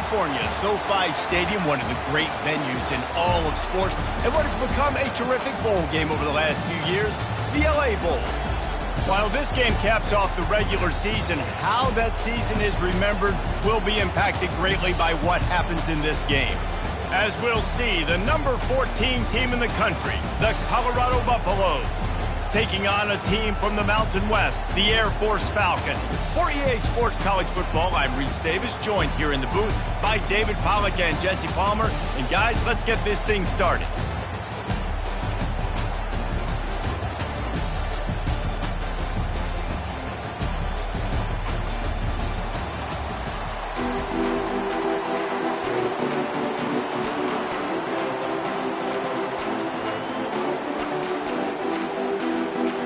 California, SoFi Stadium, one of the great venues in all of sports, and what has become a terrific bowl game over the last few years, the LA Bowl. While this game caps off the regular season, how that season is remembered will be impacted greatly by what happens in this game. As we'll see, the number 14 team in the country, the Colorado Buffaloes, taking on a team from the Mountain West, the Air Force Falcons. For EA Sports College Football, I'm Reese Davis, joined here in the booth by David Pollack and Jesse Palmer. And guys, let's get this thing started.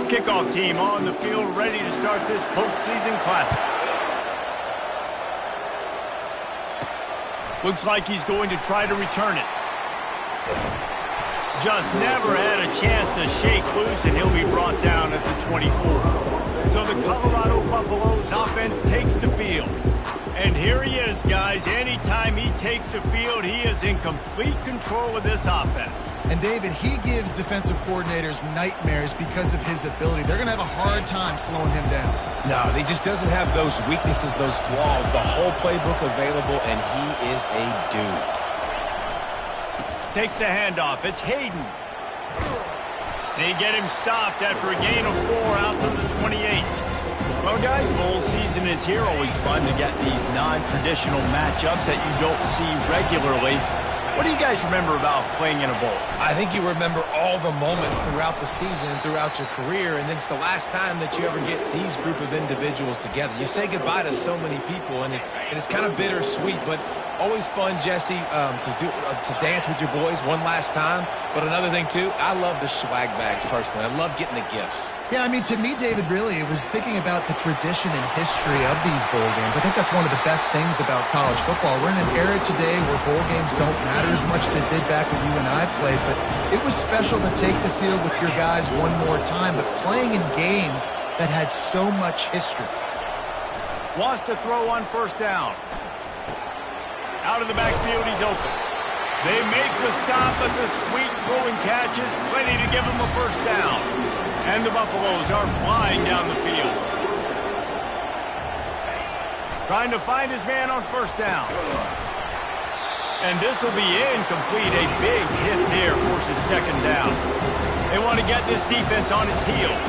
Kickoff team on the field, ready to start this postseason classic. Looks like he's going to try to return it. Just never had a chance to shake loose, and he'll be brought down at the 24. So the Colorado Buffaloes offense takes the field. And here he is, guys. Anytime he takes the field, he is in complete control of this offense. And, David, he gives defensive coordinators nightmares because of his ability. They're going to have a hard time slowing him down. No, he just doesn't have those weaknesses, those flaws, the whole playbook available, and he is a dude. Takes the handoff. It's Hayden. They get him stopped after a gain of 4 out to the 28. Well, guys, bowl season is here. Always fun to get these non-traditional matchups that you don't see regularly. What do you guys remember about playing in a bowl? I think you remember all the moments throughout the season, throughout your career, and then it's the last time that you ever get these group of individuals together. You say goodbye to so many people, and it's kind of bittersweet, but always fun, Jesse, to dance with your boys one last time. But another thing, too, I love the swag bags, personally. I love getting the gifts. Yeah, I mean, to me, David, really, it was thinking about the tradition and history of these bowl games. I think that's one of the best things about college football. We're in an era today where bowl games don't matter as much as they did back when you and I played, but it was special to take the field with your guys one more time, but playing in games that had so much history. Wants to throw on first down. Out of the backfield, he's open. They make the stop, but the sweet throwing catch is plenty to give him a first down. And the Buffaloes are flying down the field. Trying to find his man on first down. And this will be incomplete. A big hit there forces second down. They want to get this defense on its heels.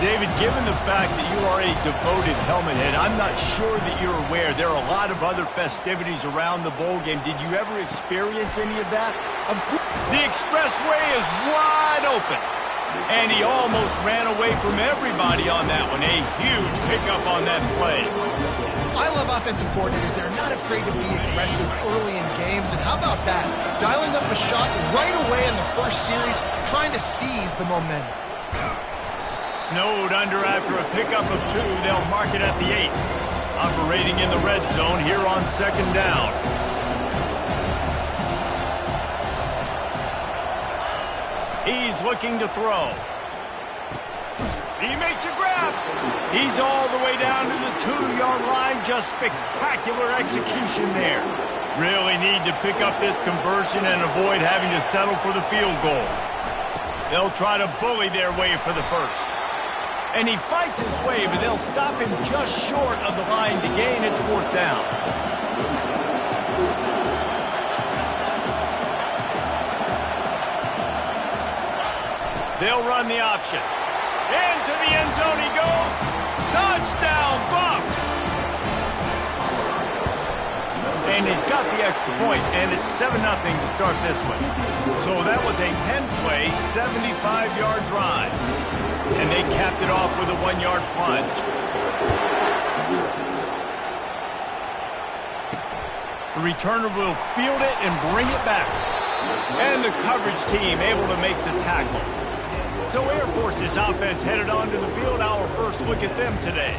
David, given the fact that you are a devoted helmet head, I'm not sure that you're aware there are a lot of other festivities around the bowl game. Did you ever experience any of that? Of course. The expressway is wide open. And he almost ran away from everybody on that one. A huge pickup on that play. I love offensive coordinators. They're not afraid to be aggressive early in games. And how about that? Dialing up a shot right away in the first series, trying to seize the momentum. Snowed under after a pickup of 2. They'll mark it at the 8. Operating in the red zone here on second down. He's looking to throw. He makes a grab. He's all the way down to the 2-yard line. Just spectacular execution there. Really need to pick up this conversion and avoid having to settle for the field goal. They'll try to bully their way for the first. And he fights his way, but they'll stop him just short of the line to gain. It's fourth down. They'll run the option. Into the end zone he goes. Touchdown, Bucs! And he's got the extra point, and it's 7-0 to start this one. So that was a 10-play, 75-yard drive. And they capped it off with a 1-yard plunge. The returner will field it and bring it back. And the coverage team able to make the tackle. So Air Force's offense headed onto the field. Our first look at them today.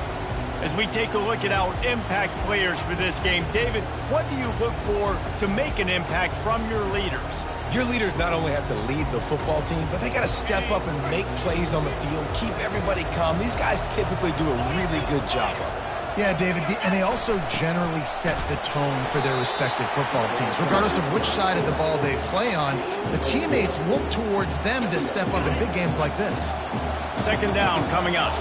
As we take a look at our impact players for this game, David, what do you look for to make an impact from your leaders? Your leaders not only have to lead the football team, but they got to step up and make plays on the field, keep everybody calm. These guys typically do a really good job of it. Yeah, David, and they also generally set the tone for their respective football teams. Regardless of which side of the ball they play on, the teammates look towards them to step up in big games like this. Second down coming up.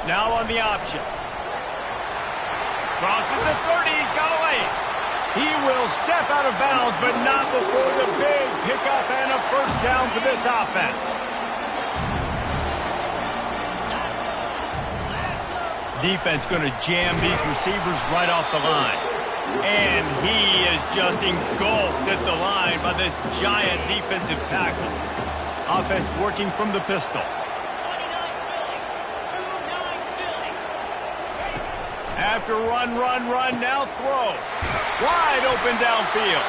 Now on the option. Crosses the 30, he's got away. He will step out of bounds, but not before the big pickup and a first down for this offense. Defense going to jam these receivers right off the line. And he is just engulfed at the line by this giant defensive tackle. Offense working from the pistol. After run, now throw. Wide open downfield.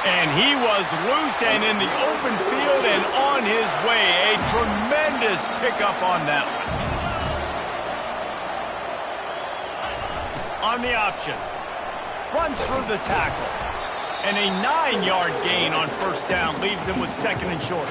And he was loose and in the open field and on his way. A tremendous pickup on that one. On the option. Runs through the tackle. And a 9-yard gain on first down leaves them with second and short.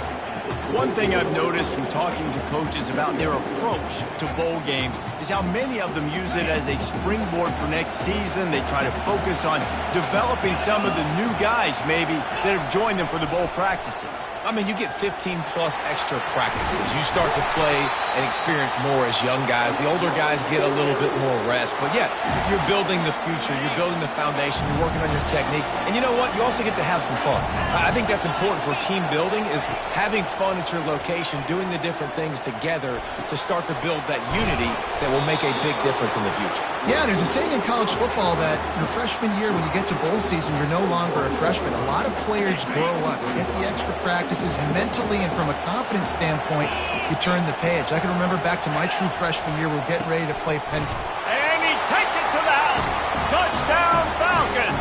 One thing I've noticed from talking to coaches about their approach to bowl games is how many of them use it as a springboard for next season. They try to focus on developing some of the new guys, maybe, that have joined them for the bowl practices. I mean, you get 15-plus extra practices. You start to play and experience more as young guys. The older guys get a little bit more rest. But, yeah, you're building the future. You're building the foundation. You're working on your technique. And you know what? You also get to have some fun. I think that's important for team building is having fun at your location, doing the different things together to start to build that unity that will make a big difference in the future. Yeah, there's a saying in college football that your freshman year, when you get to bowl season, you're no longer a freshman. A lot of players grow up. You get the extra practices mentally, and from a confidence standpoint, you turn the page. I can remember back to my true freshman year, we're getting ready to play Penn State. And he takes it to the house. Touchdown, Falcons.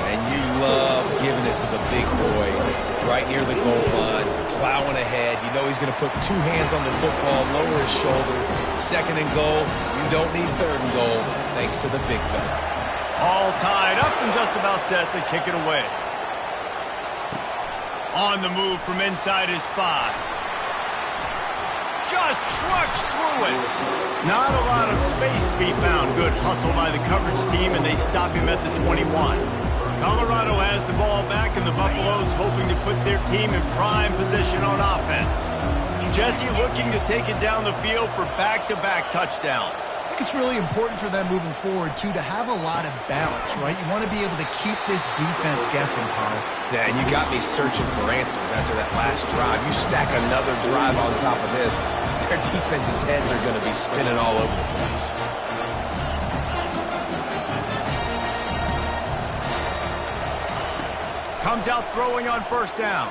And you love giving it to the big boy right near the goal line, plowing ahead. You know he's going to put two hands on the football, lower his shoulder. Second and goal. You don't need third and goal, thanks to the big fella. All tied up and just about set to kick it away. On the move from inside his 5. Just trucks through it. Not a lot of space to be found. Good hustle by the coverage team, and they stop him at the 21. Colorado has the ball back, and the Buffaloes hoping to put their team in prime position on offense. Jesse looking to take it down the field for back-to-back touchdowns. I think it's really important for them moving forward, too, to have a lot of balance, right? You want to be able to keep this defense guessing, Paul. Yeah, and you got me searching for answers after that last drive. You stack another drive on top of this, their defense's heads are going to be spinning all over the place. Comes out throwing on first down.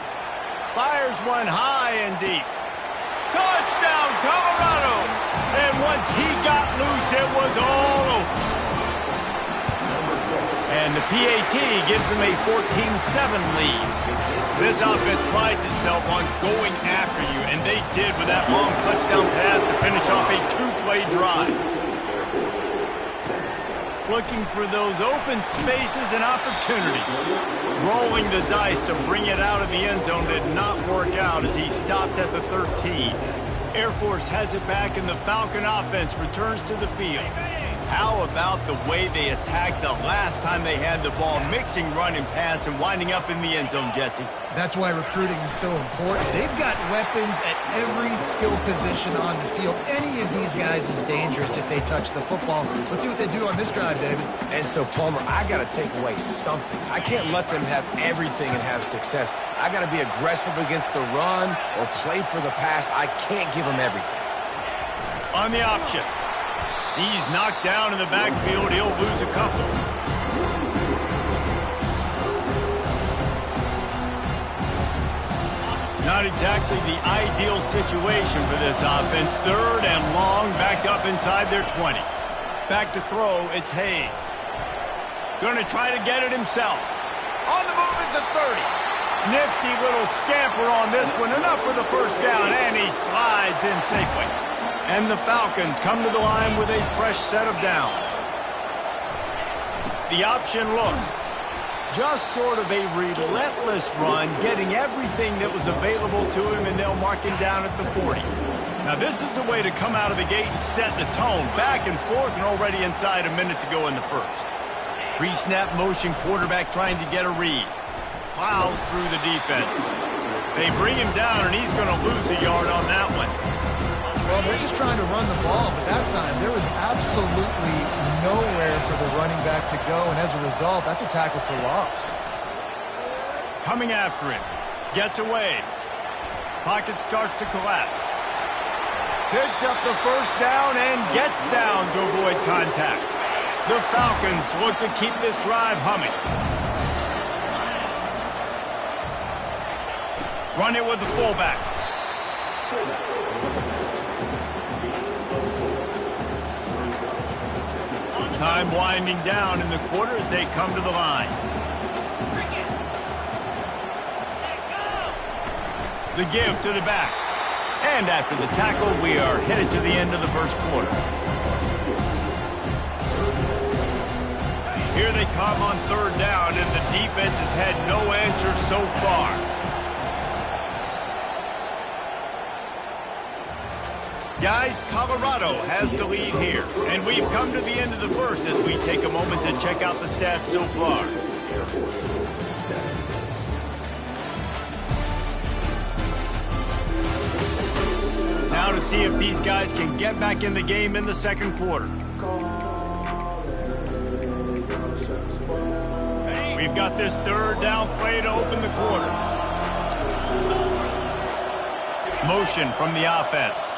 Fires one high and deep. Touchdown, Colorado! And once he got loose, it was all over. And the PAT gives them a 14-7 lead. This offense prides itself on going after you, and they did with that long touchdown pass to finish off a two-play drive. Looking for those open spaces and opportunity. Rolling the dice to bring it out of the end zone did not work out as he stopped at the 13. Air Force has it back, and the Falcon offense returns to the field. How about the way they attacked the last time they had the ball, mixing run and pass and winding up in the end zone, Jesse? That's why recruiting is so important. They've got weapons at every skill position on the field. Any of these guys is dangerous if they touch the football. Let's see what they do on this drive, David. And so, Palmer, I got to take away something. I can't let them have everything and have success. I got to be aggressive against the run or play for the pass. I can't give them everything. On the option. He's knocked down in the backfield. He'll lose a couple. Not exactly the ideal situation for this offense. Third and long, back up inside their 20. Back to throw, it's Hayes. Going to try to get it himself. On the move is the 30. Nifty little scamper on this one. Enough for the first down, and he slides in safely. And the Falcons come to the line with a fresh set of downs. The option look. Just sort of a relentless run, getting everything that was available to him, and they'll mark him down at the 40. Now, this is the way to come out of the gate and set the tone. Back and forth, and already inside a minute to go in the first. Pre-snap motion, quarterback trying to get a read. Plows through the defense. They bring him down, and he's going to lose a yard on that one. Well, they're just trying to run the ball, but that time there was absolutely nowhere for the running back to go, and as a result, that's a tackle for loss. Coming after him. Gets away. Pocket starts to collapse. Picks up the first down and gets down to avoid contact. The Falcons look to keep this drive humming. Run it with the fullback. Time winding down in the quarter as they come to the line. The give to the back. And after the tackle, we are headed to the end of the first quarter. Here they come on third down, and the defense has had no answer so far. Guys, Colorado has the lead here, and we've come to the end of the first as we take a moment to check out the stats so far. Now to see if these guys can get back in the game in the second quarter. We've got this third down play to open the quarter. Motion from the offense.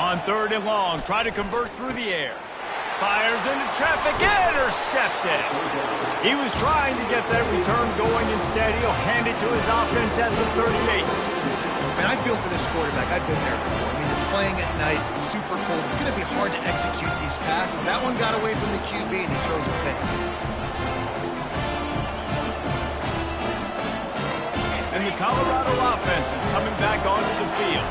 On third and long, try to convert through the air. Fires into traffic, intercepted. He was trying to get that return going. Instead, he'll hand it to his offense at the 38. Man, I feel for this quarterback. I've been there before. I mean, you're playing at night. It's super cold. It's going to be hard to execute these passes. That one got away from the QB, and he throws a pick. And the Colorado offense is coming back onto the field.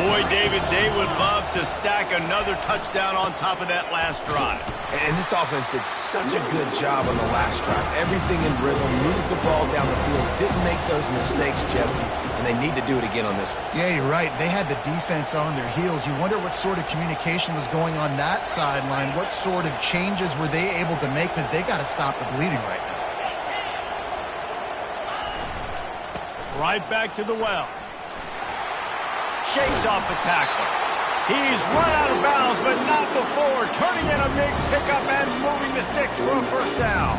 Boy, David, they would love to stack another touchdown on top of that last drive. And this offense did such a good job on the last drive. Everything in rhythm, moved the ball down the field, didn't make those mistakes, Jesse, and they need to do it again on this one. Yeah, you're right. They had the defense on their heels. You wonder what sort of communication was going on that sideline. What sort of changes were they able to make, because they got to stop the bleeding right now. Right back to the well. Shakes off the tackle. He's run out of bounds, but not before. Turning in a big pickup and moving the sticks for a first down.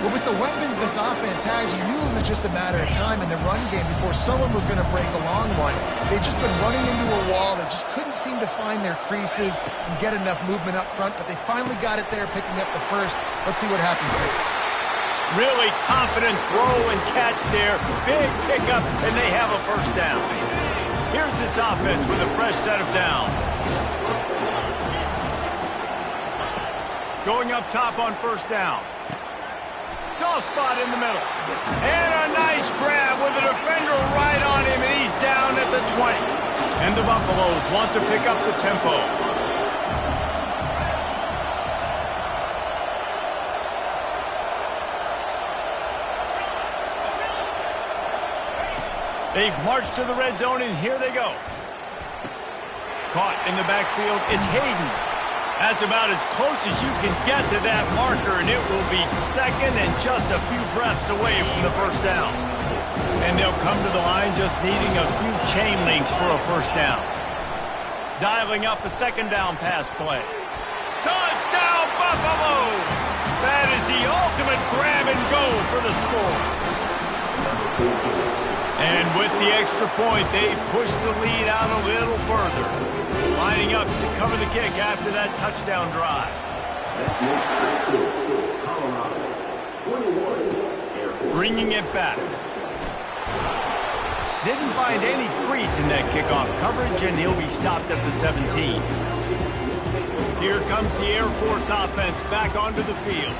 Well, with the weapons this offense has, you knew it was just a matter of time in the run game before someone was going to break a long one. They've just been running into a wall. They just couldn't seem to find their creases and get enough movement up front, but they finally got it there, picking up the first. Let's see what happens next. Really confident throw and catch there. Big pickup, and they have a first down. Here's this offense with a fresh set of downs. Going up top on first down. Soft spot in the middle. And a nice grab with a defender right on him, and he's down at the 20. And the Buffaloes want to pick up the tempo. They've marched to the red zone, and here they go. Caught in the backfield, it's Hayden. That's about as close as you can get to that marker, and it will be second and just a few breaths away from the first down. And they'll come to the line just needing a few chain links for a first down. Dialing up a second down pass play. Touchdown, Buffaloes! That is the ultimate grab and go for the score. And with the extra point, they push the lead out a little further. Lining up to cover the kick after that touchdown drive. Bringing it back. Didn't find any crease in that kickoff coverage, and he'll be stopped at the 17. Here comes the Air Force offense back onto the field.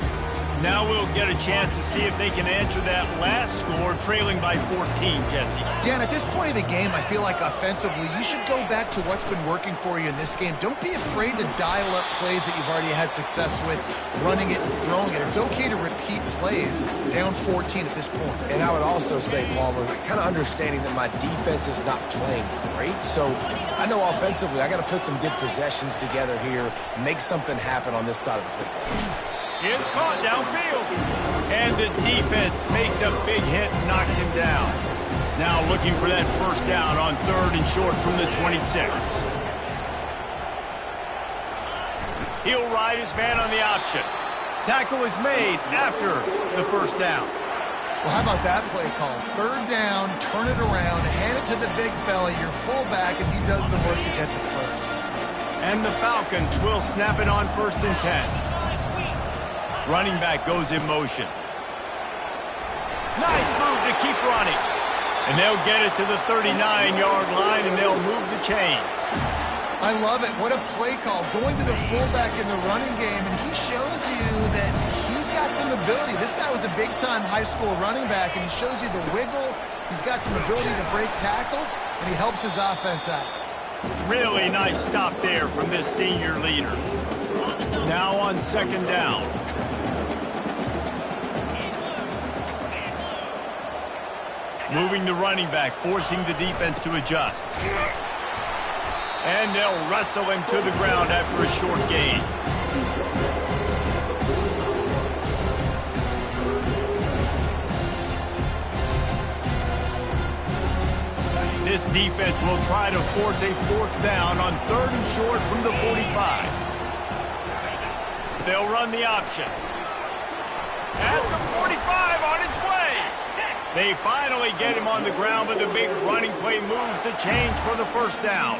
Now we'll get a chance to see if they can answer that last score, trailing by 14, Jesse. Yeah, and at this point of the game, I feel like offensively, you should go back to what's been working for you in this game. Don't be afraid to dial up plays that you've already had success with, running it and throwing it. It's okay to repeat plays down 14 at this point. And I would also say, Palmer, kind of understanding that my defense is not playing great, so I know offensively I got to put some good possessions together here, make something happen on this side of the football. It's caught downfield. And the defense makes a big hit and knocks him down. Now looking for that first down on 3rd and short from the 26. He'll ride his man on the option. Tackle is made after the first down. Well, how about that play call? 3rd down, turn it around, hand it to the big fella, your fullback, and he does the work to get the first. And the Falcons will snap it on 1st and 10. Running back goes in motion. Nice move to keep running. And they'll get it to the 39-yard line, and they'll move the chains. I love it. What a play call. Going to the fullback in the running game, and he shows you that he's got some ability. This guy was a big-time high school running back, and he shows you the wiggle. He's got some ability to break tackles, and he helps his offense out. Really nice stop there from this senior leader. Now on 2nd down. Moving the running back, forcing the defense to adjust. And they'll wrestle him to the ground after a short gain. This defense will try to force a 4th down on 3rd and short from the 45. They'll run the option. At the 45 on its way. They finally get him on the ground, but the big running play moves the chains for the first down.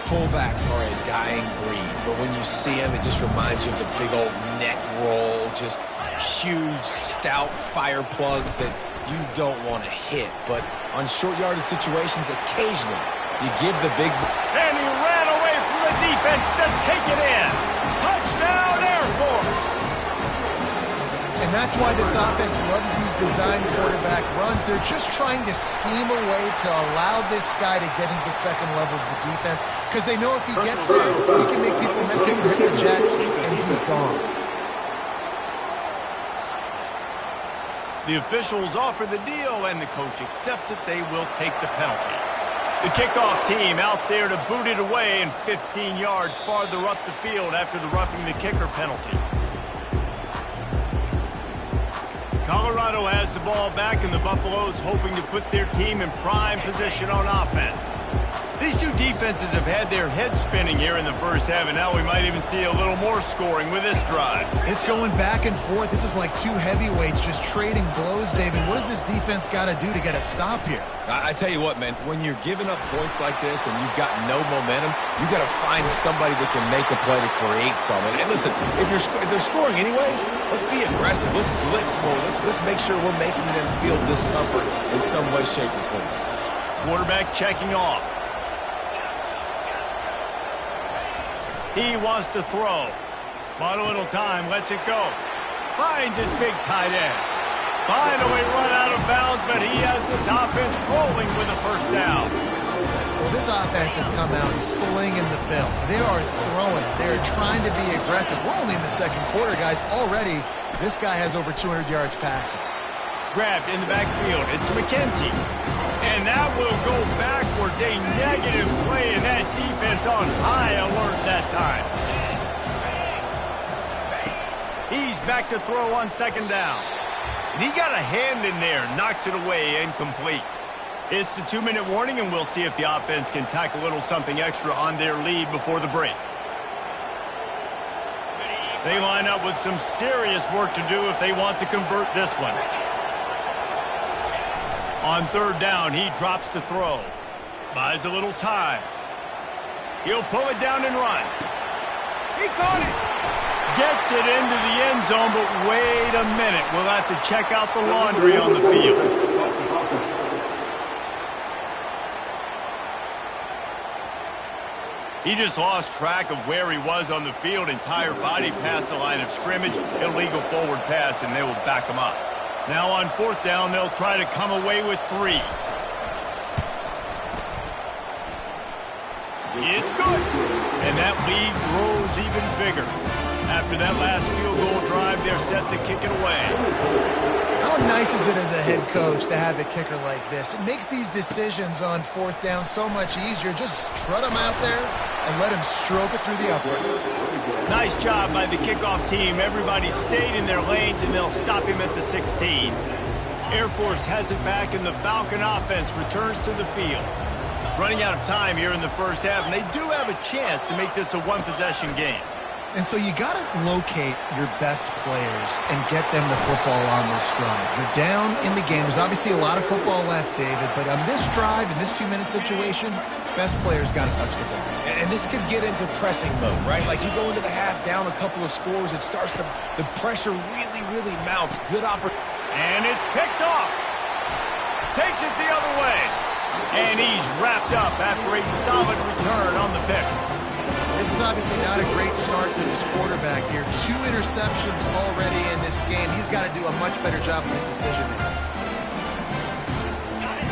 Fullbacks are a dying breed, but when you see them, it just reminds you of the big old neck roll, just huge, stout fire plugs that you don't want to hit. But on short yardage situations, occasionally, you give the big... And he ran away from the defense to take it in. Touchdown, Air Force! And that's why this offense loves these design quarterback runs. They're just trying to scheme a way to allow this guy to get into the second level of the defense, because they know if he gets there, he can make people miss. He can hit the Jets, and he's gone. The officials offer the deal, and the coach accepts it. They will take the penalty. The kickoff team out there to boot it away, and 15 yards farther up the field after the roughing the kicker penalty. Colorado has the ball back, and the Buffaloes hoping to put their team in prime position on offense. These two defenses have had their heads spinning here in the first half, and now we might even see a little more scoring with this drive. It's going back and forth. This is like two heavyweights just trading blows, David. What does this defense got to do to get a stop here? I tell you what, man, when you're giving up points like this and you've got no momentum, you got to find somebody that can make a play to create something. And listen, if they're scoring anyways, let's be aggressive. Let's blitz more. Let's make sure we're making them feel discomfort in some way, shape, or form. Quarterback checking off. He wants to throw. Bought a little time, lets it go. Finds his big tight end. Finally run out of bounds, but he has this offense rolling with a first down. Well, this offense has come out slinging the pill. They are throwing. They're trying to be aggressive. We're only in the second quarter, guys. Already, this guy has over 200 yards passing. Grabbed in the backfield. It's McKenzie. And that will go backwards. A negative play, and that defense on high alert that time. He's back to throw on 2nd down. And he got a hand in there, knocks it away, incomplete. It's the 2-minute warning, and we'll see if the offense can tack a little something extra on their lead before the break. They line up with some serious work to do if they want to convert this one. On 3rd down, he drops to throw. Buys a little time. He'll pull it down and run. He caught it. Gets it into the end zone, but wait a minute. We'll have to check out the laundry on the field. He just lost track of where he was on the field. Entire body past the line of scrimmage. Illegal forward pass, and they will back him up. Now on 4th down, they'll try to come away with 3. It's good. And that lead grows even bigger. After that last field goal drive, they're set to kick it away. How nice is it as a head coach to have a kicker like this? It makes these decisions on 4th down so much easier. Just trot him out there and let him stroke it through the uprights. Nice job by the kickoff team. Everybody stayed in their lanes, and they'll stop him at the 16. Air Force has it back, and the Falcon offense returns to the field. Running out of time here in the first half, and they do have a chance to make this a one-possession game. And so you got to locate your best players and get them the football on this drive. You're down in the game. There's obviously a lot of football left, David, but on this drive, in this 2-minute situation, best players got to touch the ball. And this could get into pressing mode, right? Like you go into the half down a couple of scores, it starts to, the pressure really mounts. Good opportunity. And it's picked off. Takes it the other way. And he's wrapped up after a solid return on the pick. This is obviously not a great start for this quarterback here. 2 interceptions already in this game. He's got to do a much better job with his decision making.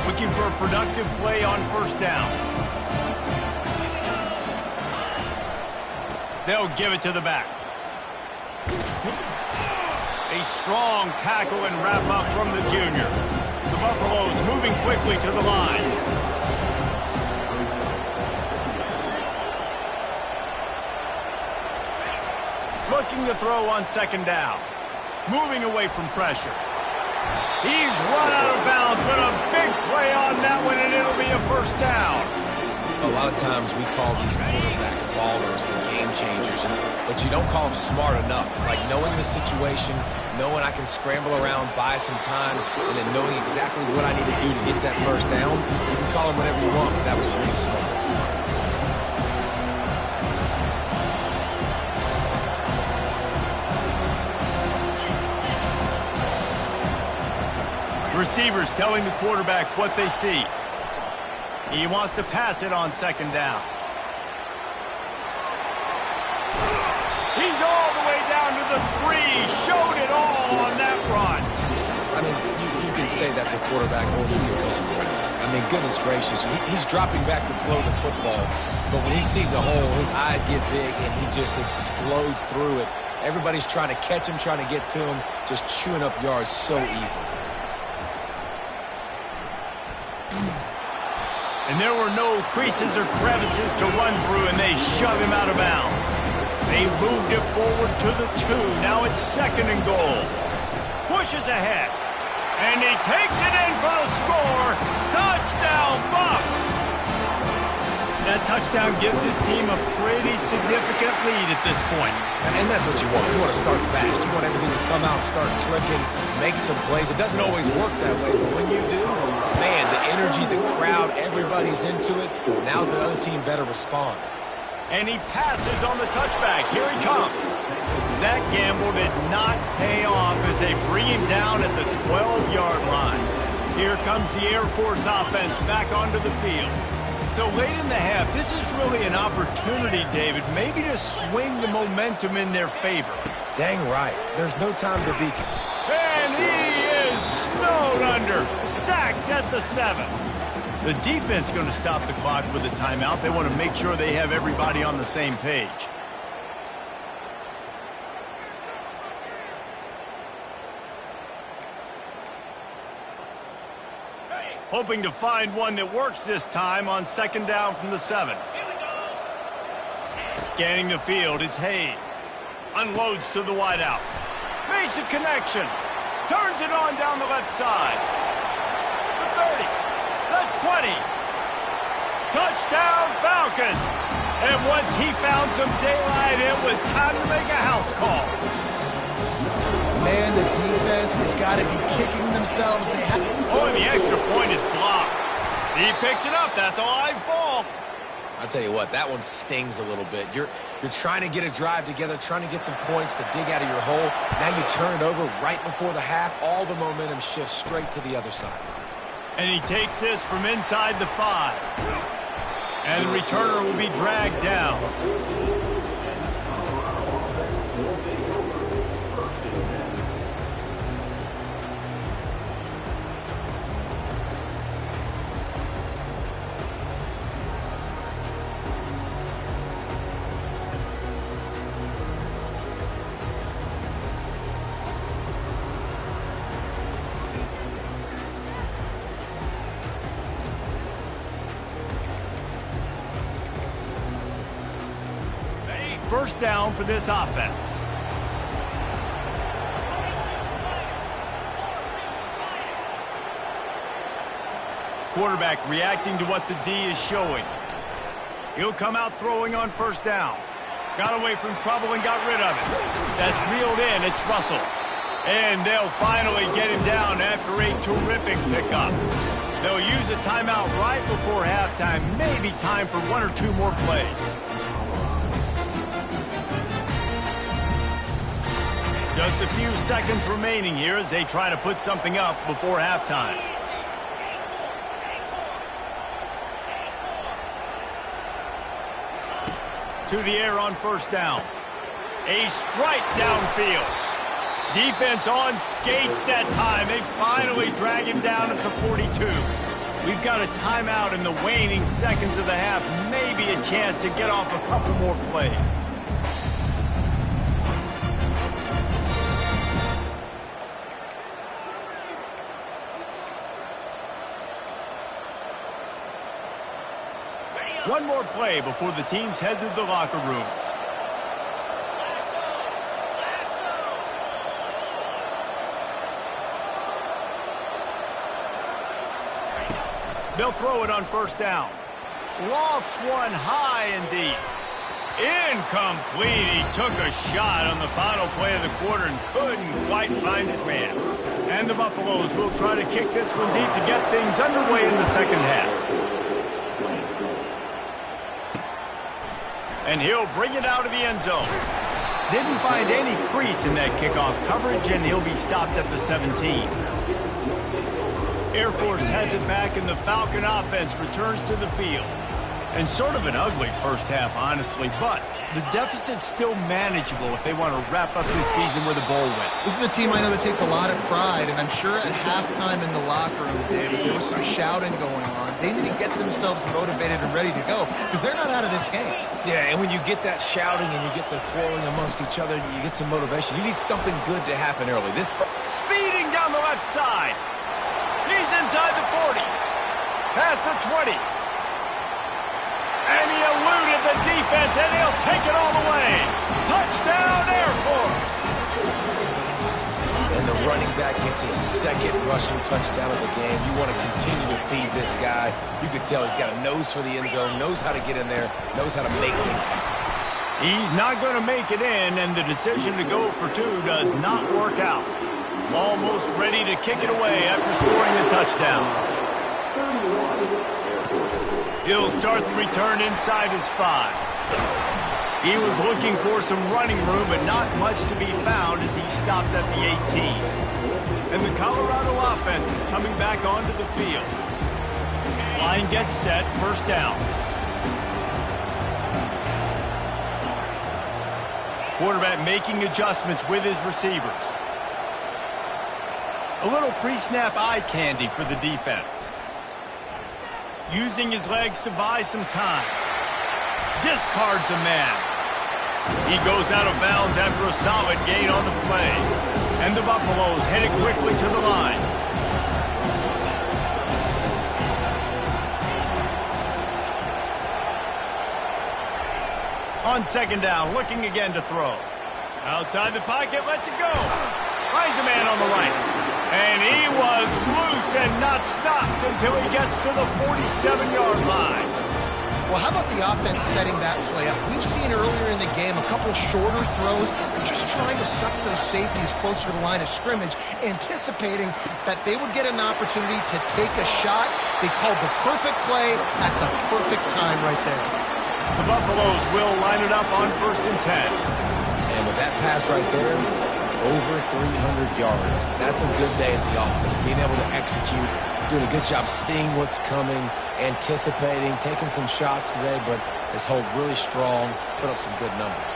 Looking for a productive play on 1st down. They'll give it to the back. A strong tackle and wrap up from the junior. The Buffaloes moving quickly to the line. Looking to throw on 2nd down. Moving away from pressure. He's run out of bounds, but a big play on that one, and it'll be a 1st down. A lot of times we call these quarterbacks ballers and game changers, but you don't call them smart enough. Like knowing the situation, knowing I can scramble around, buy some time, and then knowing exactly what I need to do to get that 1st down. You can call them whatever you want, but that was really smart. Receivers telling the quarterback what they see. He wants to pass it on 2nd down. He's all the way down to the 3. Showed it all on that run. I mean, you can say that's a quarterback, or you can call him a running back. I mean, goodness gracious, he's dropping back to throw the football, but when he sees a hole, his eyes get big, and he just explodes through it. Everybody's trying to catch him, trying to get to him, just chewing up yards so easily. And there were no creases or crevices to run through, and they shove him out of bounds. They moved it forward to the 2. Now it's 2nd and goal. Pushes ahead. And he takes it in for the score. Touchdown, Bucs! That touchdown gives his team a pretty significant lead at this point. And that's what you want. You want to start fast. You want everything to come out, start clicking, make some plays. It doesn't always work that way, but when you do, man, the energy, the crowd, everybody's into it. Now the other team better respond. And he passes on the touchback. Here he comes. That gamble did not pay off as they bring him down at the 12-yard line. Here comes the Air Force offense back onto the field. So late in the half, this is really an opportunity, David, maybe to swing the momentum in their favor. Dang right. There's no time to be... And he is snowed under, sacked at the 7. The defense going to stop the clock with a timeout. They want to make sure they have everybody on the same page. Hoping to find one that works this time on 2nd down from the 7. Scanning the field, it's Hayes. Unloads to the wideout. Makes a connection. Turns it on down the left side. The 30. The 20. Touchdown, Falcons. And once he found some daylight, it was time to make a house call. Man, the defense has got to be kicking themselves. Oh, and the extra point is blocked. He picks it up. That's a live ball. I'll tell you what, that one stings a little bit. You're trying to get a drive together, trying to get some points to dig out of your hole. Now you turn it over right before the half. All the momentum shifts straight to the other side. And he takes this from inside the 5. And the returner will be dragged down. First down for this offense. Quarterback reacting to what the D is showing. He'll come out throwing on first down. Got away from trouble and got rid of it. That's reeled in. It's Russell. And they'll finally get him down after a terrific pickup. They'll use a timeout right before halftime. Maybe time for one or two more plays. Just a few seconds remaining here as they try to put something up before halftime. To the air on first down. A strike downfield. Defense on skates that time. They finally drag him down at the 42. We've got a timeout in the waning seconds of the half. Maybe a chance to get off a couple more plays. One more play before the teams head to the locker rooms. They'll throw it on first down. Lofts one high and deep. Incomplete. He took a shot on the final play of the quarter and couldn't quite find his man. And the Buffaloes will try to kick this one deep to get things underway in the second half. And he'll bring it out of the end zone. Didn't find any crease in that kickoff coverage, and he'll be stopped at the 17. Air Force has it back, and the Falcon offense returns to the field. And sort of an ugly first half, honestly, but the deficit's still manageable if they want to wrap up this season with a bowl win. This is a team I know that takes a lot of pride, and I'm sure at halftime in the locker room, David, there was some shouting going on. They need to get themselves motivated and ready to go because they're not out of this game. Yeah, and when you get that shouting and you get the quarreling amongst each other, you get some motivation. You need something good to happen early. Speeding down the left side. He's inside the 40. Past the 20. And he eluded the defense, and he'll take it all the way. Touchdown, Air Force. And the running back gets his second rushing touchdown of the game. You want to continue to feed this guy. You can tell he's got a nose for the end zone, knows how to get in there, knows how to make things happen. He's not going to make it in, and the decision to go for two does not work out. Almost ready to kick it away after scoring the touchdown. He'll start the return inside his 5. He was looking for some running room, but not much to be found as he stopped at the 18. And the Colorado offense is coming back onto the field. Line gets set, first down. Quarterback making adjustments with his receivers. A little pre-snap eye candy for the defense. Using his legs to buy some time. Discards a man. He goes out of bounds after a solid gain on the play. And the Buffaloes headed quickly to the line. On second down, looking again to throw. Outside the pocket, lets it go. Finds a man on the right. And he was loose and not stopped until he gets to the 47-yard line. Well, how about the offense setting that play up? We've seen earlier in the game a couple shorter throws, just trying to suck those safeties closer to the line of scrimmage, anticipating that they would get an opportunity to take a shot. They called the perfect play at the perfect time right there. The Buffaloes will line it up on 1st and 10. And with that pass right there, over 300 yards. That's a good day at the office, being able to execute doing a good job seeing what's coming, anticipating, taking some shots today, but has held really strong, put up some good numbers.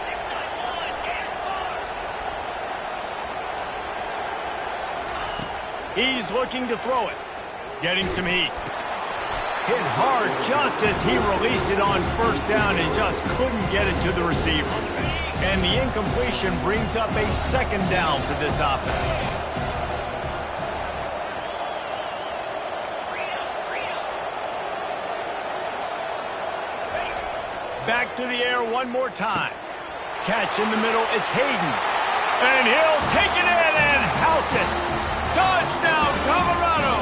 He's looking to throw it. Getting some heat. Hit hard just as he released it on first down and just couldn't get it to the receiver. And the incompletion brings up a second down for this offense. Back to the air one more time. Catch in the middle, it's Hayden. And he'll take it in and house it. Touchdown, Colorado!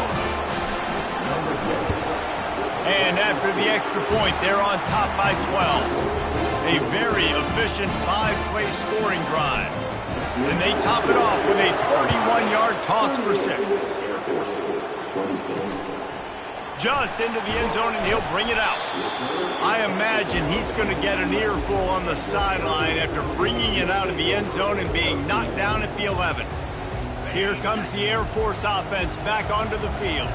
And after the extra point, they're on top by 12. A very efficient 5-play scoring drive. And they top it off with a 31-yard toss for 6. Just into the end zone, and he'll bring it out. I imagine he's going to get an earful on the sideline after bringing it out of the end zone and being knocked down at the 11. Here comes the Air Force offense back onto the field.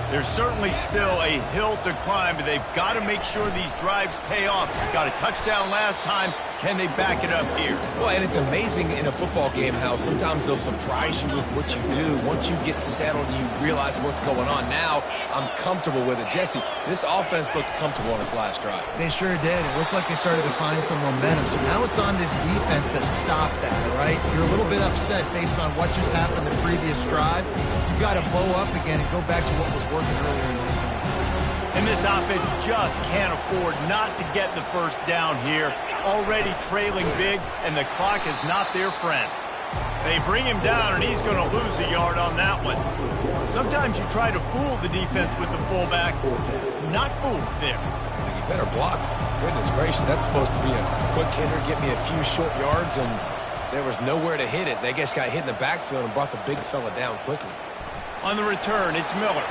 There's certainly still a hill to climb, but they've got to make sure these drives pay off. Got a touchdown last time. Can they back it up here? Well, and it's amazing in a football game how sometimes they'll surprise you with what you do. Once you get settled, you realize what's going on. Now, I'm comfortable with it. Jesse, this offense looked comfortable on its last drive. They sure did. It looked like they started to find some momentum. So now it's on this defense to stop that, all right? You're a little bit upset based on what just happened the previous drive. You've got to blow up again and go back to what was working earlier in this game. And this offense just can't afford not to get the first down here. Already trailing big, and the clock is not their friend. They bring him down, and he's going to lose a yard on that one. Sometimes you try to fool the defense with the fullback. Not fooled there. You better block. Goodness gracious, that's supposed to be a quick hitter, get me a few short yards, and there was nowhere to hit it. They just got hit in the backfield and brought the big fella down quickly. On the return, it's Miller.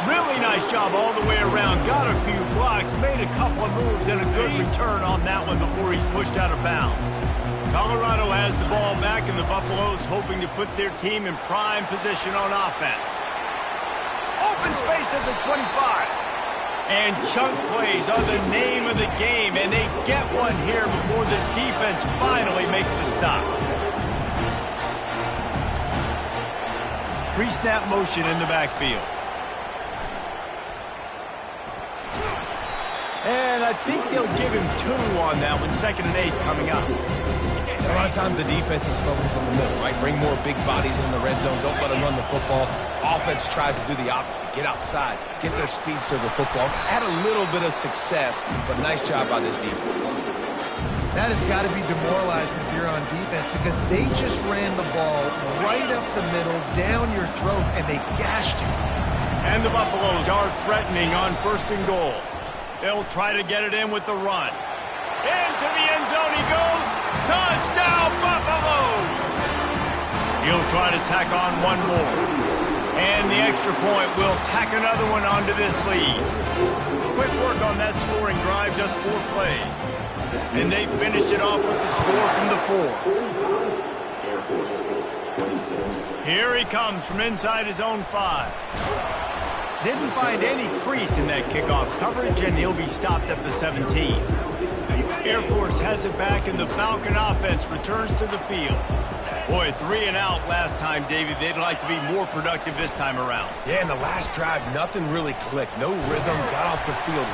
Really nice job all the way around. Got a few blocks, made a couple of moves, and a good return on that one before he's pushed out of bounds. Colorado has the ball back, and the Buffaloes hoping to put their team in prime position on offense. Open space at the 25. And chunk plays are the name of the game, and they get one here before the defense finally makes the stop. Pre-snap motion in the backfield. And I think they'll give him 2 on that one. 2nd and 8 coming up. A lot of times the defense is focused on the middle, right? Bring more big bodies in the red zone. Don't let them run the football. Offense tries to do the opposite. Get outside. Get their speedster the football. Had a little bit of success, but nice job by this defense. That has got to be demoralizing if you're on defense because they just ran the ball right up the middle, down your throats, and they gashed you. And the Buffaloes are threatening on 1st and goal. They'll try to get it in with the run. Into the end zone he goes. Touchdown, Buffaloes! He'll try to tack on one more. And the extra point will tack another one onto this lead. Quick work on that scoring drive, just 4 plays. And they finish it off with the score from the 4. Here he comes from inside his own 5. Didn't find any crease in that kickoff coverage, and he'll be stopped at the 17. Air Force has it back, and the Falcon offense returns to the field. Boy, 3 and out last time, David. They'd like to be more productive this time around. Yeah, in the last drive, nothing really clicked. No rhythm, got off the field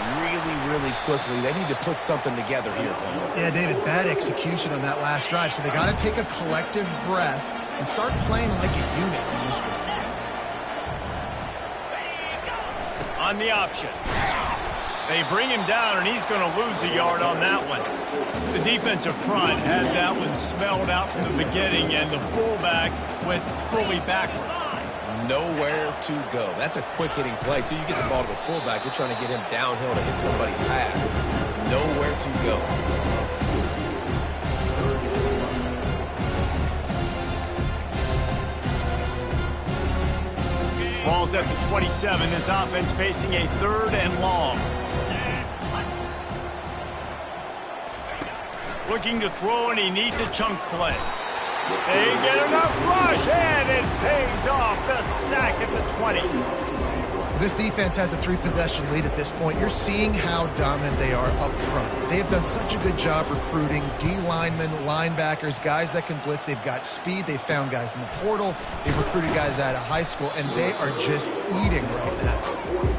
really quickly. They need to put something together here, Paul. Yeah, David, bad execution on that last drive, so they got to take a collective breath and start playing like a unit in this one. On the option. They bring him down, and he's going to lose a yard on that one. The defensive front had that one smelled out from the beginning, and the fullback went fully backward. Nowhere to go. That's a quick-hitting play. Till you get the ball to the fullback, you're trying to get him downhill to hit somebody fast. Nowhere to go. Ball's at the 27. This offense facing a 3rd and long. Looking to throw, and he needs a chunk play. They get enough rush, and it pays off. The sack at the 20. This defense has a 3-possession lead at this point. You're seeing how dominant they are up front. They have done such a good job recruiting D-linemen, linebackers, guys that can blitz. They've got speed. They've found guys in the portal. They've recruited guys out of high school, and they are just eating right now.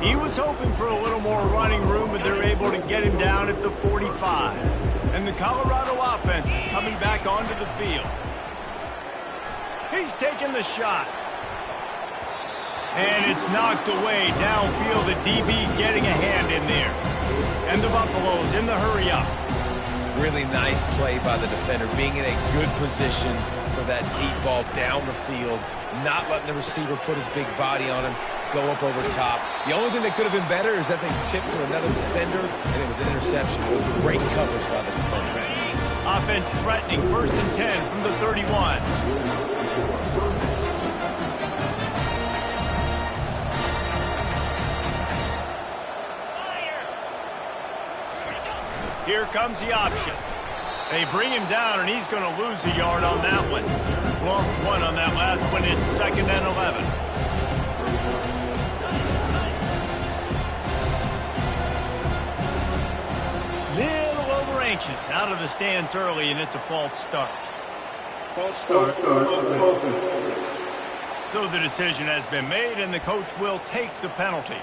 He was hoping for a little more running room, but they're able to get him down at the 45. And the Colorado offense is coming back onto the field. He's taking the shot. And it's knocked away downfield. The DB getting a hand in there. And the Buffaloes in the hurry-up. Really nice play by the defender, being in a good position for that deep ball down the field, not letting the receiver put his big body on him, go up over top. The only thing that could have been better is that they tipped to another defender, and it was an interception with great coverage by the defender. Offense threatening, 1st and 10 from the 31. Here comes the option. They bring him down, and he's going to lose a yard on that one. Lost 1 on that last one. It's 2nd and 11. Little over anxious. Out of the stands early, and it's a false start. False start. So the decision has been made, and the coach will take the penalty.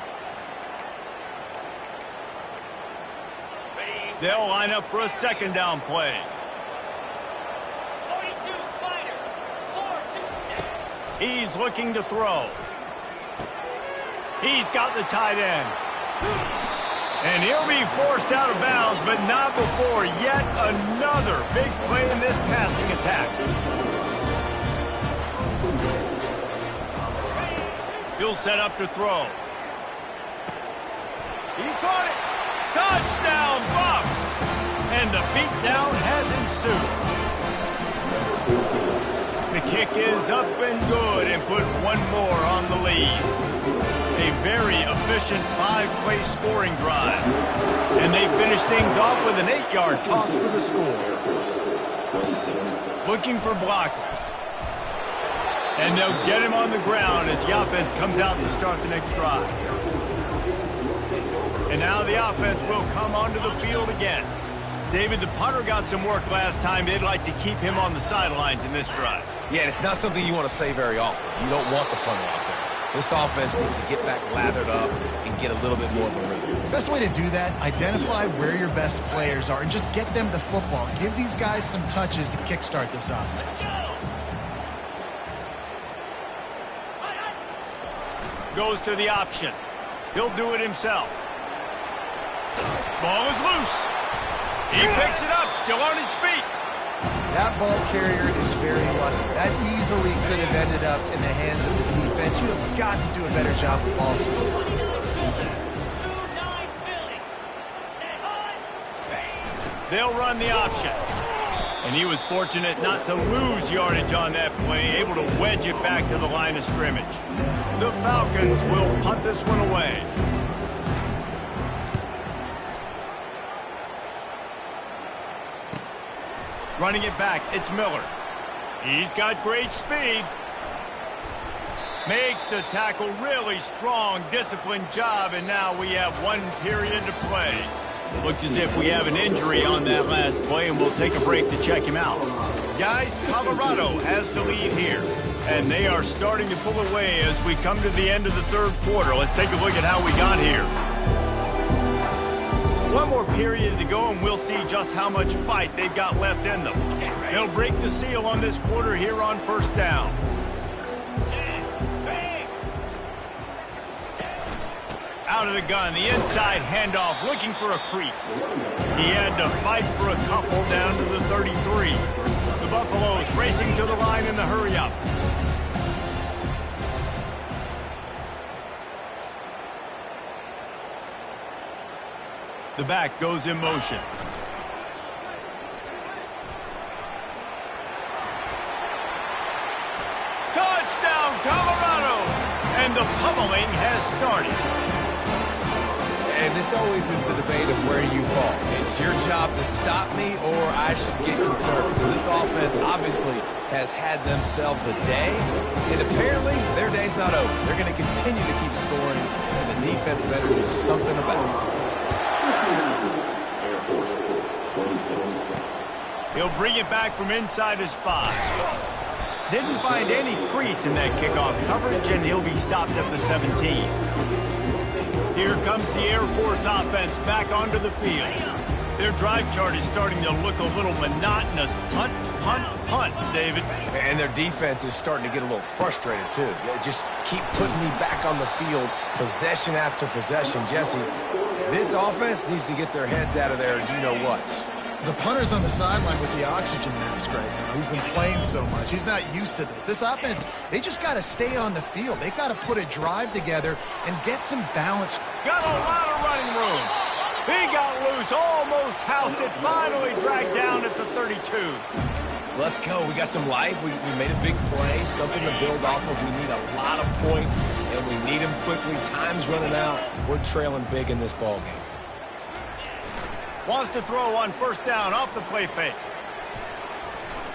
They'll line up for a 2nd down play. 42 Spider. 4-2. He's looking to throw. He's got the tight end. And he'll be forced out of bounds, but not before yet another big play in this passing attack. He'll set up to throw. He caught it. Touchdown, Bucks! And the beatdown has ensued. The kick is up and good and put 1 more on the lead. A very efficient 5-play scoring drive. And they finish things off with an 8-yard toss for the score. Looking for blockers. And they'll get him on the ground as the offense comes out to start the next drive. And now the offense will come onto the field again. David, the punter got some work last time. They'd like to keep him on the sidelines in this drive. Yeah, and it's not something you want to say very often. You don't want the punter out there. This offense needs to get back lathered up and get a little bit more of a rhythm. Best way to do that, identify where your best players are and just get them the football. Give these guys some touches to kickstart this offense. Goes to the option. He'll do it himself. Ball is loose. He picks it up, still on his feet. That ball carrier is very lucky. That easily could have ended up in the hands of the defense. You have got to do a better job with ball speed. They'll run the option. And he was fortunate not to lose yardage on that play, able to wedge it back to the line of scrimmage. The Falcons will punt this one away. Running it back, it's Miller. He's got great speed. Makes the tackle really strong, disciplined job, and now we have 1 period to play. Looks as if we have an injury on that last play, and we'll take a break to check him out. Guys, Colorado has the lead here, and they are starting to pull away as we come to the end of the 3rd quarter. Let's take a look at how we got here. 1 more period to go, and we'll see just how much fight they've got left in them. They'll break the seal on this quarter here on 1st down. Out of the gun, the inside handoff, looking for a crease. He had to fight for a couple down to the 33. The Buffaloes racing to the line in the hurry-up. The back goes in motion. Touchdown, Colorado! And the pummeling has started. And this always is the debate of where you fall. It's your job to stop me, or I should get concerned, because this offense obviously has had themselves a day, and apparently their day's not over. They're going to continue to keep scoring, and the defense better do something about it. He'll bring it back from inside his 5. Didn't find any crease in that kickoff coverage, and he'll be stopped at the 17. Here comes the Air Force offense back onto the field. Their drive chart is starting to look a little monotonous. Punt, punt, punt, David. And their defense is starting to get a little frustrated, too. They just keep putting me back on the field, possession after possession. Jesse, this offense needs to get their heads out of there, you-know-what. The punter's on the sideline with the oxygen mask right now. He's been playing so much. He's not used to this. This offense, they just got to stay on the field. They've got to put a drive together and get some balance. Got a lot of running room. He got loose, almost housed it, finally dragged down at the 32. Let's go. We got some life. We made a big play, something to build off of. We need a lot of points, and we need them quickly. Time's running out. We're trailing big in this ball game. Wants to throw on first down off the play fake.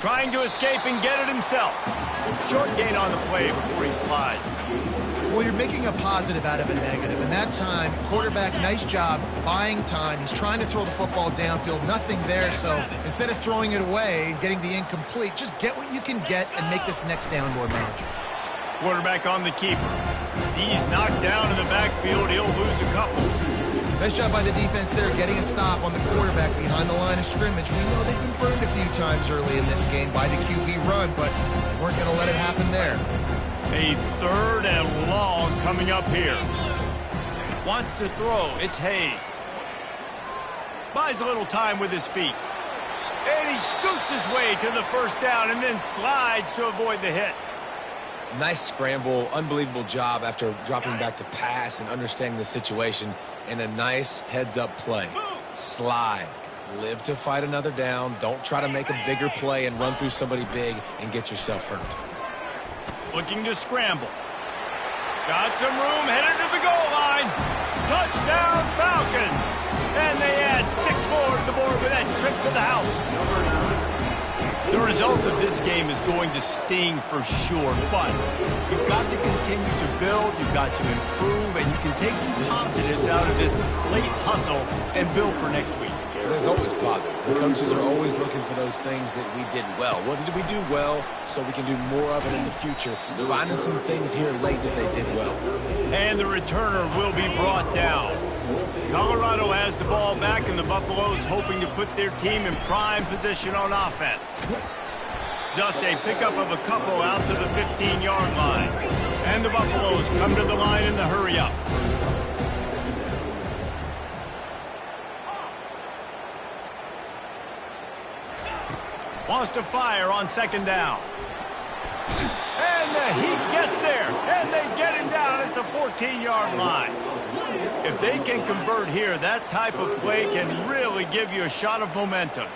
Trying to escape and get it himself. Short gain on the play before he slides. Well, you're making a positive out of a negative. And that time, quarterback, nice job buying time. He's trying to throw the football downfield. Nothing there. So instead of throwing it away and getting the incomplete, just get what you can get and make this next down more manageable. Quarterback on the keeper. He's knocked down in the backfield. He'll lose a couple. Nice job by the defense there, getting a stop on the quarterback behind the line of scrimmage. We know they've been burned a few times early in this game by the QB run, but they weren't going to let it happen there. A 3rd and long coming up here. Wants to throw. It's Hayes. Buys a little time with his feet. And he scoots his way to the first down and then slides to avoid the hit. Nice scramble, unbelievable job after dropping back to pass and understanding the situation, and a nice heads-up play. Slide. Live to fight another down. Don't try to make a bigger play and run through somebody big and get yourself hurt. Looking to scramble. Got some room, headed to the goal line. Touchdown, Falcons! And they add 6 more to the board with that trip to the house. The result of this game is going to sting for sure, but you've got to continue to build, you've got to improve, and you can take some positives out of this late hustle and build for next week. There's always positives. The coaches are always looking for those things that we did well. What did we do well so we can do more of it in the future? Finding some things here late that they did well. And the returner will be brought down. Colorado has the ball back, and the Buffaloes hoping to put their team in prime position on offense. Just a pickup of a couple out to the 15-yard line. And the Buffaloes come to the line in the hurry-up. Wants to fire on 2nd down. And the Heat gets there, and they get him down at the 14-yard line. If they can convert here, that type of play can really give you a shot of momentum.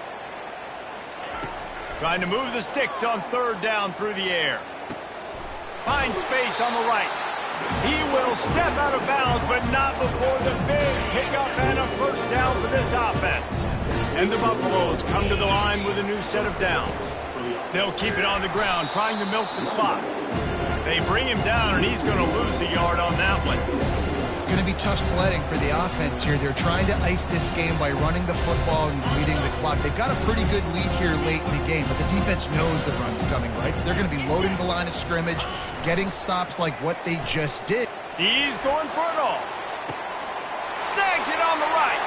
Trying to move the sticks on 3rd down through the air. Finds space on the right. He will step out of bounds, but not before the big pickup and a first down for this offense. And the Buffaloes come to the line with a new set of downs. They'll keep it on the ground, trying to milk the clock. They bring him down, and he's going to lose a yard on that one. It's going to be tough sledding for the offense here. They're trying to ice this game by running the football and bleeding the clock. They've got a pretty good lead here late in the game, but the defense knows the run's coming, right? So they're going to be loading the line of scrimmage, getting stops like what they just did. He's going for it all. Snags it on the right.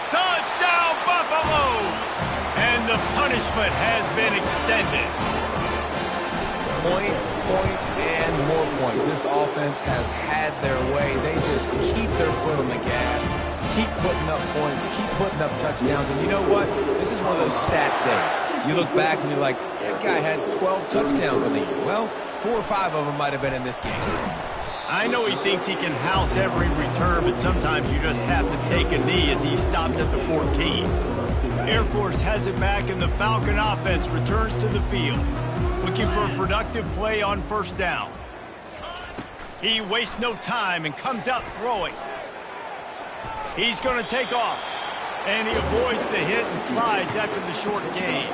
Touchdown, Buffaloes! And the punishment has been extended. Points, points, and more points. This offense has had their way. They just keep their foot on the gas, keep putting up points, keep putting up touchdowns. And you know what? This is one of those stats days. You look back and you're like, that guy had 12 touchdowns in the year. Well, 4 or 5 of them might have been in this game. I know he thinks he can house every return, but sometimes you just have to take a knee as he stopped at the 14. Air Force has it back, and the Falcon offense returns to the field. Looking for a productive play on 1st down. He wastes no time and comes out throwing. He's going to take off. And he avoids the hit and slides after the short gain.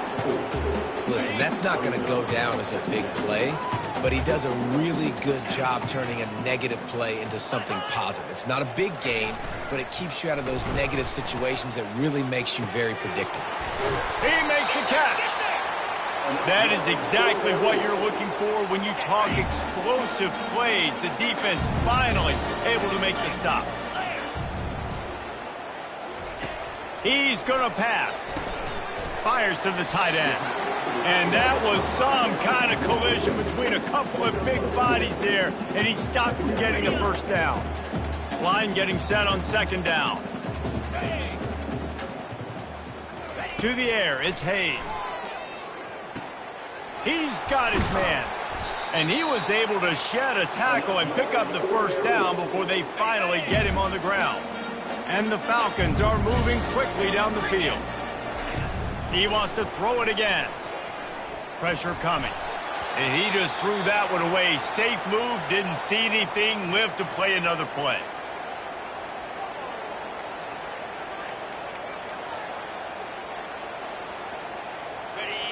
Listen, that's not going to go down as a big play, but he does a really good job turning a negative play into something positive. It's not a big gain, but it keeps you out of those negative situations that really makes you very predictable. He makes a catch. That is exactly what you're looking for when you talk explosive plays. The defense finally able to make the stop. He's going to pass. Fires to the tight end. And that was some kind of collision between a couple of big bodies there, and he stopped from getting the first down. Line getting set on second down. To the air, it's Hayes. He's got his man. And he was able to shed a tackle and pick up the first down before they finally get him on the ground. And the Falcons are moving quickly down the field. He wants to throw it again. Pressure coming. And he just threw that one away. Safe move, didn't see anything, lived to play another play.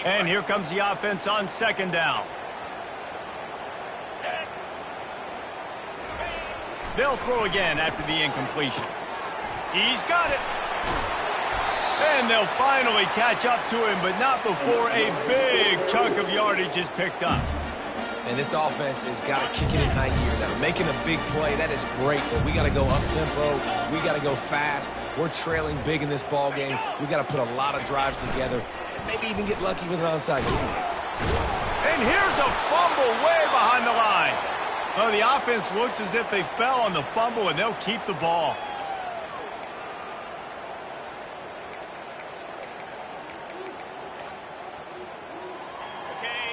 And here comes the offense on second down. They'll throw again after the incompletion. He's got it. And they'll finally catch up to him, but not before a big chunk of yardage is picked up. And this offense has got to kick it in high gear now. Making a big play, that is great, but we got to go up-tempo. We got to go fast. We're trailing big in this ball game. We got to put a lot of drives together and maybe even get lucky with an onside kick. And here's a fumble way behind the line. Well, the offense looks as if they fell on the fumble, and they'll keep the ball.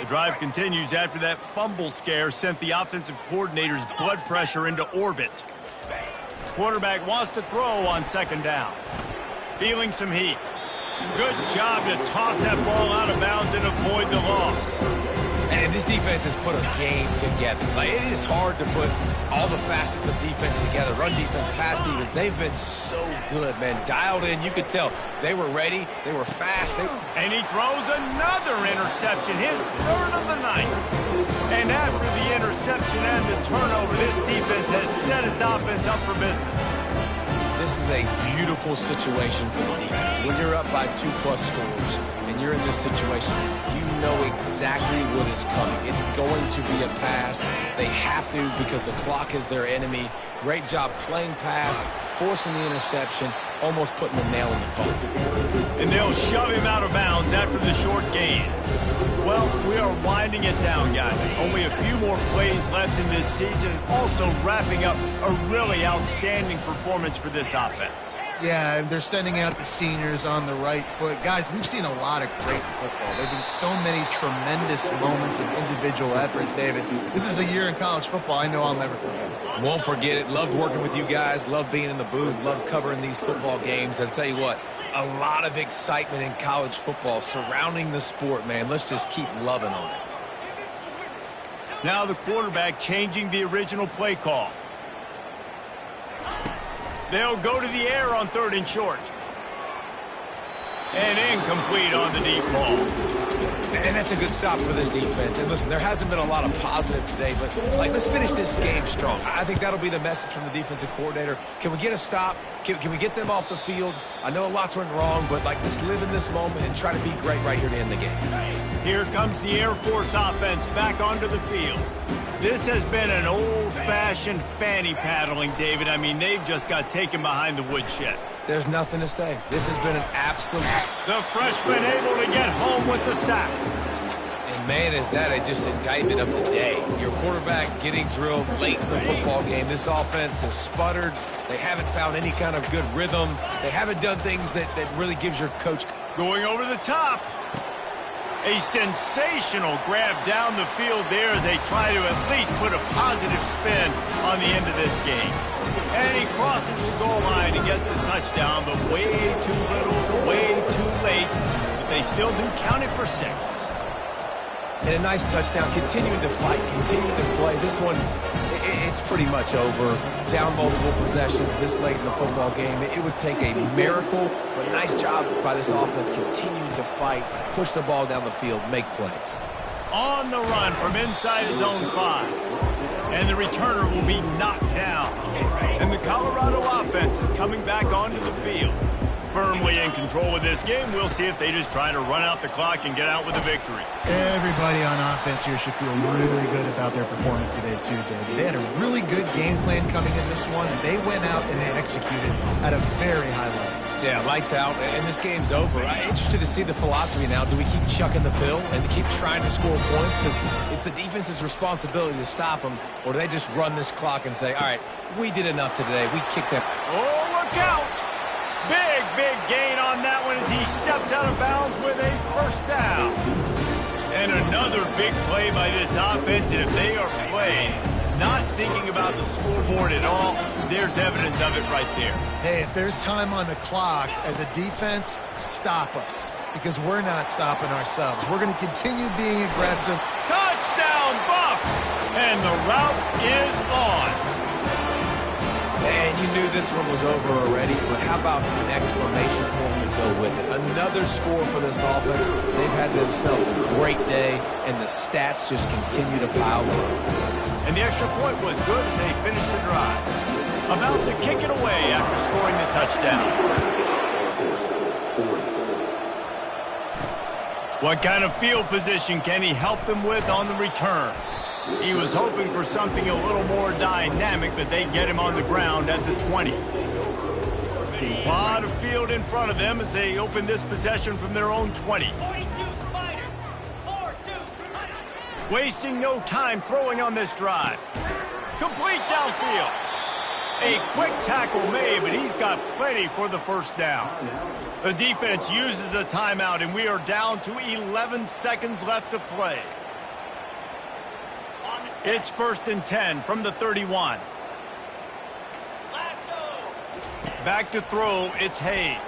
The drive continues after that fumble scare sent the offensive coordinator's blood pressure into orbit. Quarterback wants to throw on second down. Feeling some heat. Good job to toss that ball out of bounds and avoid the loss. And this defense has put a game together. Like, it is hard to put all the facets of defense together. Run defense, pass defense. They've been so good, man. Dialed in. You could tell they were ready. They were fast. And he throws another interception, his third of the night. And after the interception and the turnover, this defense has set its offense up for business. This is a beautiful situation for the defense. When you're up by 2+ scores and you're in this situation, you know exactly what is coming. It's going to be a pass. They have to because the clock is their enemy. Great job playing pass, forcing the interception, almost putting the nail in the coffin. And they'll shove him out of bounds after the short gain. Well, we are winding it down, guys. Only a few more plays left in this season, also wrapping up a really outstanding performance for this offense. Yeah, and they're sending out the seniors on the right foot. Guys, we've seen a lot of great football. There have been so many tremendous moments of individual efforts, David. This is a year in college football I know I'll never forget. Won't forget it. Loved working with you guys. Loved being in the booth. Loved covering these football games. I'll tell you what, a lot of excitement in college football surrounding the sport, man. Let's just keep loving on it. Now the quarterback changing the original play call. They'll go to the air on 3rd and short. And incomplete on the deep ball. And that's a good stop for this defense. And listen, there hasn't been a lot of positive today, but let's finish this game strong. I think that'll be the message from the defensive coordinator. Can we get a stop? Can we get them off the field? I know lots went wrong, but let's live in this moment and try to be great right here to end the game. Here comes the Air Force offense back onto the field. This has been an old-fashioned fanny paddling, David. I mean, they've just got taken behind the woodshed. There's nothing to say. This has been an absolute... The freshman able to get home with the sack. And, man, is that just indictment of the day. Your quarterback getting drilled late in the football game. This offense has sputtered. They haven't found any kind of good rhythm. They haven't done things that really gives your coach... Going over the top. A sensational grab down the field there as they try to at least put a positive spin on the end of this game. And he crosses the goal line and gets the touchdown, but way too little, way too late. But they still do count it for 6. And a nice touchdown, continuing to fight, continuing to play. This one, it's pretty much over. Down multiple possessions this late in the football game. It would take a miracle, but nice job by this offense continuing to fight, push the ball down the field, make plays. On the run from inside his own 5. And the returner will be knocked down. And the Colorado offense is coming back onto the field. Firmly in control of this game. We'll see if they just try to run out the clock and get out with a victory. Everybody on offense here should feel really good about their performance today too, David. They had a really good game plan coming in this one, and they went out and they executed at a very high level. Yeah, lights out, and this game's over. I'm interested to see the philosophy now. Do we keep chucking the pill and keep trying to score points? Because it's the defense's responsibility to stop them, or do they just run this clock and say, all right, we did enough today. We kicked them. Oh, look out! Big gain on that one as he steps out of bounds with a first down. And another big play by this offense, and if they are playing, not thinking about the scoreboard at all, there's evidence of it right there. Hey, if there's time on the clock, as a defense, stop us. Because we're not stopping ourselves. We're going to continue being aggressive. Touchdown, Bucks! And the route is on. And you knew this one was over already, but how about an exclamation point to go with it? Another score for this offense. They've had themselves a great day, and the stats just continue to pile up. And the extra point was good as they finished the drive. About to kick it away after scoring the touchdown. What kind of field position can he help them with on the return? He was hoping for something a little more dynamic, but they get him on the ground at the 20. A lot of field in front of them as they open this possession from their own 20. 42 Spider. 4-2 Spider. Wasting no time throwing on this drive. Complete downfield. A quick tackle made, but he's got plenty for the first down. The defense uses a timeout, and we are down to 11 seconds left to play. It's 1st and 10 from the 31. Back to throw, it's Hayes.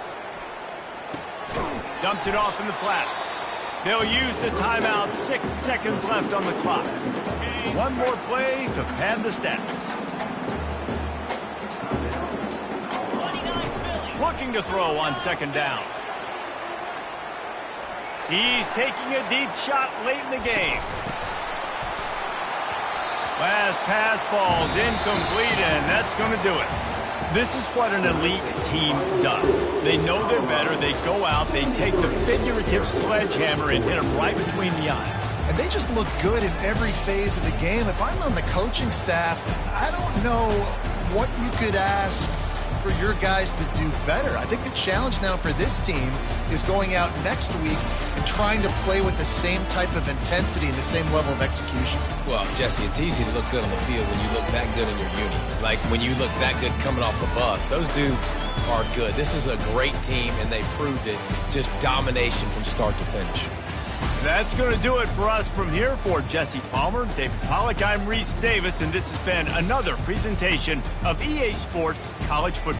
Dumps it off in the flats. They'll use the timeout, 6 seconds left on the clock. One more play to pad the stats. Looking to throw on 2nd down. He's taking a deep shot late in the game. Last pass falls incomplete, and that's going to do it. This is what an elite team does. They know they're better. They go out, they take the figurative sledgehammer and hit them right between the eyes. And they just look good in every phase of the game. If I'm on the coaching staff, I don't know what you could ask for your guys to do better. I think the challenge now for this team is going out next week and trying to play with the same type of intensity and the same level of execution. Well, Jesse, it's easy to look good on the field when you look that good in your uni. Like when you look that good coming off the bus. Those dudes are good. This is a great team, and they proved it. Just domination from start to finish. That's going to do it for us from here. For Jesse Palmer, David Pollack, I'm Reese Davis, and this has been another presentation of EA Sports College Football.